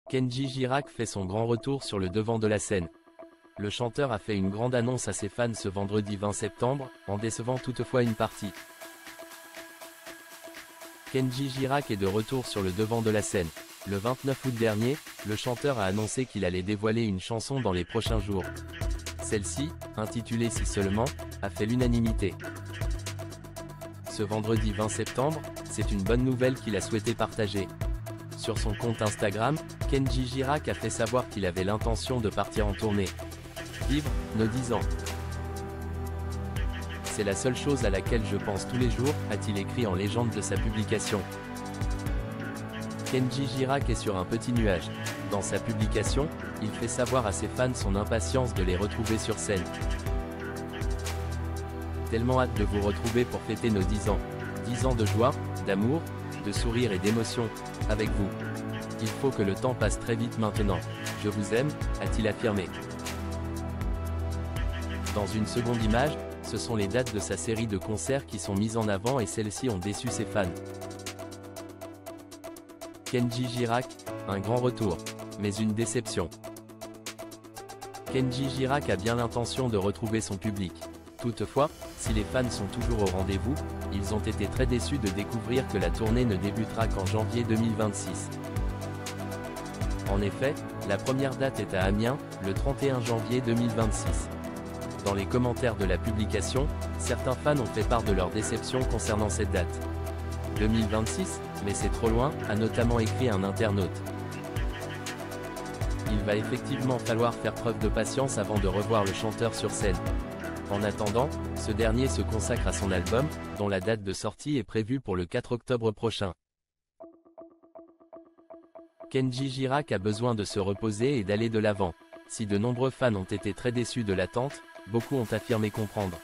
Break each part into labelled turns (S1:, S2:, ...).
S1: Kenji Girac fait son grand retour sur le devant de la scène. Le chanteur a fait une grande annonce à ses fans ce vendredi 20 septembre, en décevant toutefois une partie. Kenji Girac est de retour sur le devant de la scène. Le 29 août dernier, le chanteur a annoncé qu'il allait dévoiler une chanson dans les prochains jours. Celle-ci, intitulée Si seulement, a fait l'unanimité. Ce vendredi 20 septembre, c'est une bonne nouvelle qu'il a souhaité partager. Sur son compte Instagram, Kenji Girac a fait savoir qu'il avait l'intention de partir en tournée. Vivre nos 10 ans. C'est la seule chose à laquelle je pense tous les jours, a-t-il écrit en légende de sa publication. Kenji Girac est sur un petit nuage. Dans sa publication, il fait savoir à ses fans son impatience de les retrouver sur scène. Tellement hâte de vous retrouver pour fêter nos 10 ans. 10 ans de joie, d'amour, de sourire et d'émotion, avec vous. Il faut que le temps passe très vite maintenant. Je vous aime, a-t-il affirmé. Dans une seconde image, ce sont les dates de sa série de concerts qui sont mises en avant et celles-ci ont déçu ses fans. Kenji Girac, un grand retour, mais une déception. Kenji Girac a bien l'intention de retrouver son public. Toutefois, si les fans sont toujours au rendez-vous, ils ont été très déçus de découvrir que la tournée ne débutera qu'en janvier 2026. En effet, la première date est à Amiens, le 31 janvier 2026. Dans les commentaires de la publication, certains fans ont fait part de leur déception concernant cette date. 2026, mais c'est trop loin, a notamment écrit un internaute. Il va effectivement falloir faire preuve de patience avant de revoir le chanteur sur scène. En attendant, ce dernier se consacre à son album, dont la date de sortie est prévue pour le 4 octobre prochain. Kenji Girac a besoin de se reposer et d'aller de l'avant. Si de nombreux fans ont été très déçus de l'attente, beaucoup ont affirmé comprendre.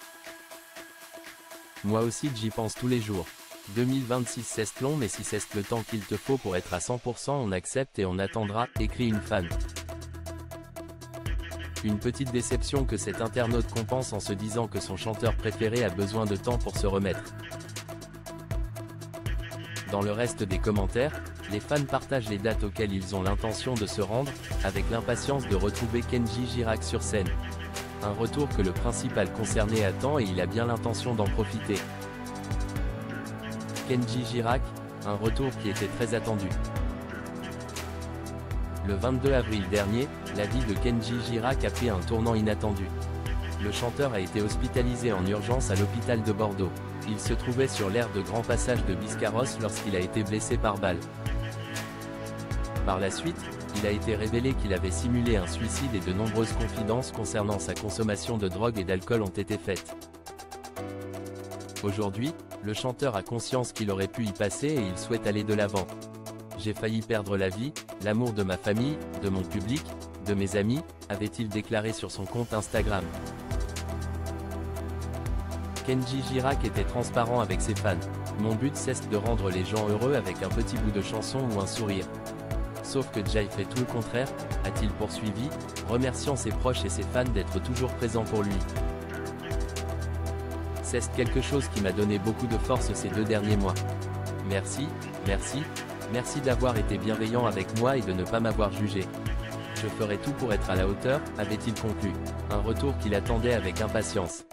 S1: Moi aussi j'y pense tous les jours. 2026 c'est long, mais si c'est le temps qu'il te faut pour être à 100%, on accepte et on attendra, écrit une fan. Une petite déception que cet internaute compense en se disant que son chanteur préféré a besoin de temps pour se remettre. Dans le reste des commentaires, les fans partagent les dates auxquelles ils ont l'intention de se rendre, avec l'impatience de retrouver Kenji Girac sur scène. Un retour que le principal concerné attend et il a bien l'intention d'en profiter. Kenji Girac, un retour qui était très attendu. Le 22 avril dernier, la vie de Kenji Girac a pris un tournant inattendu. Le chanteur a été hospitalisé en urgence à l'hôpital de Bordeaux. Il se trouvait sur l'aire de grand passage de Biscarrosse lorsqu'il a été blessé par balle. Par la suite, il a été révélé qu'il avait simulé un suicide et de nombreuses confidences concernant sa consommation de drogue et d'alcool ont été faites. Aujourd'hui, le chanteur a conscience qu'il aurait pu y passer et il souhaite aller de l'avant. J'ai failli perdre la vie, l'amour de ma famille, de mon public, de mes amis, avait-il déclaré sur son compte Instagram. Kenji Girac était transparent avec ses fans. Mon but c'est de rendre les gens heureux avec un petit bout de chanson ou un sourire. Sauf que Jay fait tout le contraire, a-t-il poursuivi, remerciant ses proches et ses fans d'être toujours présents pour lui. C'est quelque chose qui m'a donné beaucoup de force ces 2 derniers mois. Merci, merci, merci d'avoir été bienveillant avec moi et de ne pas m'avoir jugé. Je ferai tout pour être à la hauteur, avait-il conclu. Un retour qu'il attendait avec impatience.